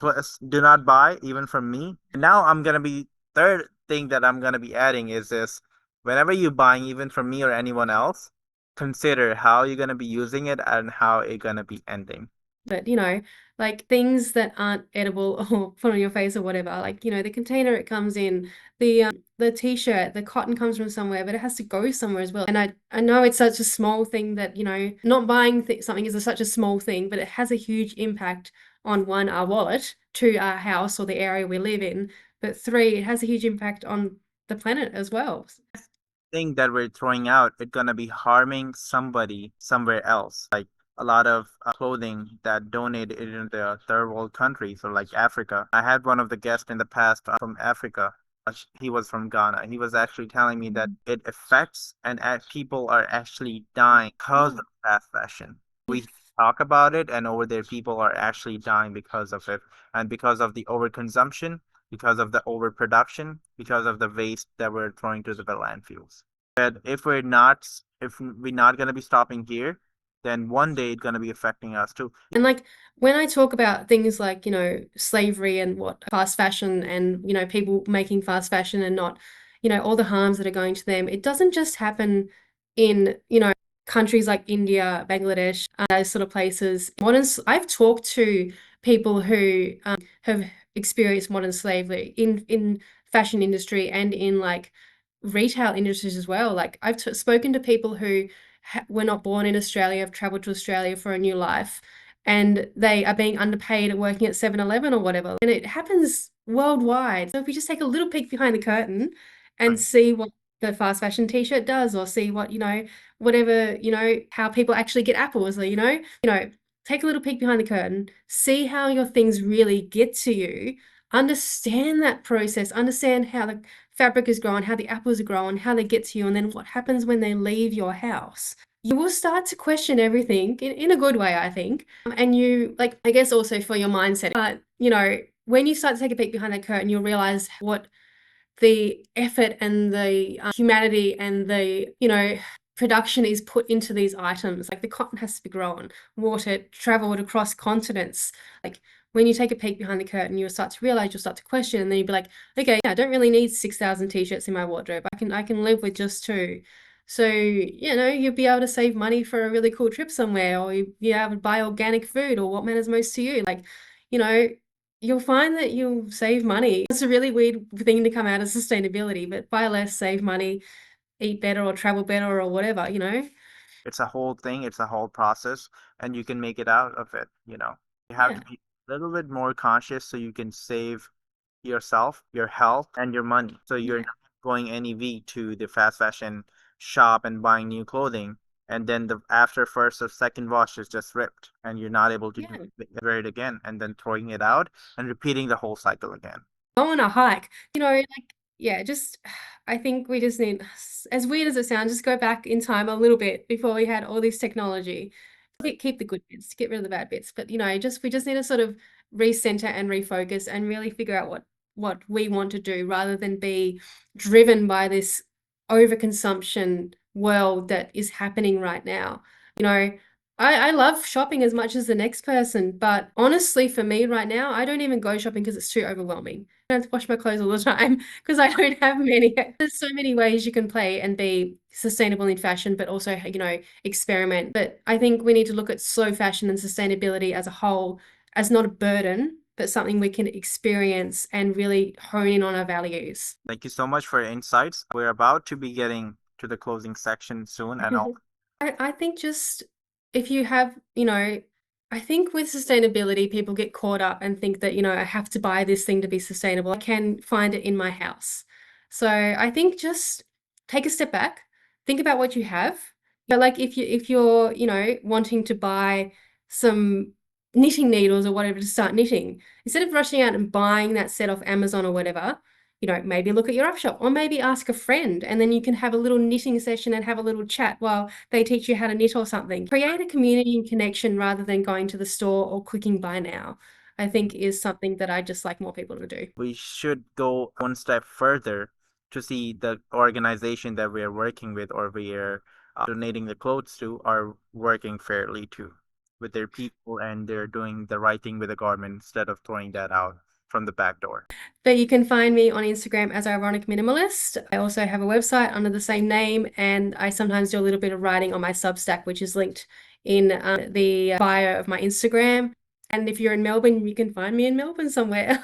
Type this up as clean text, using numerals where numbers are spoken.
Plus, do not buy even from me. Now I'm gonna be third thing that I'm gonna be adding is this: whenever you're buying even from me or anyone else, consider how you're gonna be using it and how it's gonna be ending. But like things that aren't edible or put on your face or whatever, like the container it comes in, the t-shirt, the cotton comes from somewhere, but it has to go somewhere as well. And I know it's such a small thing that not buying something is such a small thing, but it has a huge impact on one, our wallet, two, our house or the area we live in, but three, it has a huge impact on the planet as well. Thing that we're throwing out, it's gonna be harming somebody somewhere else. Like a lot of clothing that donated in the third world countries or like Africa. I had one of the guests in the past from Africa. He was from Ghana. He was actually telling me that it affects and people are actually dying because Yeah. of fast fashion. Yeah. We talk about it, and over there, people are actually dying because of it, and because of the overconsumption, because of the overproduction, because of the waste that we're throwing to the landfills. But if we're not gonna be stopping here, then one day it's gonna be affecting us too. And like when I talk about things like, slavery and what fast fashion and, people making fast fashion and not, all the harms that are going to them, it doesn't just happen in, countries like India, Bangladesh, those sort of places. I've talked to people who have experienced modern slavery in fashion industry and in like retail industries as well. Like I've spoken to people who were not born in Australia, have traveled to Australia for a new life and they are being underpaid at working at 7-Eleven or whatever. And it happens worldwide. So if we just take a little peek behind the curtain and Right. see what the fast fashion t-shirt does or see what, whatever, how people actually get apples or, take a little peek behind the curtain, see how your things really get to you, understand that process, understand how the fabric is grown, how the apples are grown, how they get to you, and then what happens when they leave your house. You will start to question everything in a good way, I think. And you, like, I guess also for your mindset. But, when you start to take a peek behind that curtain, you'll realize what the effort and the humanity and the, production is put into these items. Like the cotton has to be grown, watered, traveled across continents. Like when you take a peek behind the curtain, you'll start to realize, you'll start to question, and then you'll be like, okay, yeah, I don't really need 6,000 t-shirts in my wardrobe. I can live with just two. So, you'll be able to save money for a really cool trip somewhere, or you'll be able to buy organic food or what matters most to you. Like, you know, you'll find that you'll save money. It's a really weird thing to come out of sustainability, but buy less, save money, eat better or travel better or whatever. It's a whole thing, it's a whole process, and you can make it out of it, you know. You have Yeah. to be a little bit more conscious so you can save yourself, your health, and your money. So you're Yeah. not going any week to the fast fashion shop and buying new clothing, and then the after first or second wash is just ripped, and you're not able to Yeah. wear it again, and then throwing it out and repeating the whole cycle again. Go on a hike. Like, yeah, just I think we just need, as weird as it sounds, just go back in time a little bit before we had all this technology. Keep the good bits, get rid of the bad bits. But just we just need to sort of recenter and refocus and really figure out what we want to do rather than be driven by this overconsumption world that is happening right now. You know, I love shopping as much as the next person, but honestly, for me right now, I don't even go shopping because it's too overwhelming. I have to wash my clothes all the time because I don't have many. There's so many ways you can play and be sustainable in fashion, but also, experiment. But I think we need to look at slow fashion and sustainability as a whole, as not a burden, but something we can experience and really hone in on our values. Thank you so much for your insights. We're about to be getting to the closing section soon, and I'll I think just if you have, I think with sustainability, people get caught up and think that, I have to buy this thing to be sustainable. I can find it in my house. So I think just take a step back, think about what you have. But like if you're, wanting to buy some knitting needles or whatever to start knitting, instead of rushing out and buying that set off Amazon or whatever, maybe look at your up shop or maybe ask a friend and then you can have a little knitting session and have a little chat while they teach you how to knit or something. Create a community and connection rather than going to the store or clicking buy now, I think is something that I just like more people to do. we should go one step further to see the organization that we are working with or we are donating the clothes to are working fairly too. with their people and they're doing the right thing with the garment instead of throwing that out from the back door. But you can find me on Instagram as Ironic Minimalist. I also have a website under the same name, and I sometimes do a little bit of writing on my Substack, which is linked in the bio of my Instagram. And if you're in Melbourne, you can find me in Melbourne somewhere.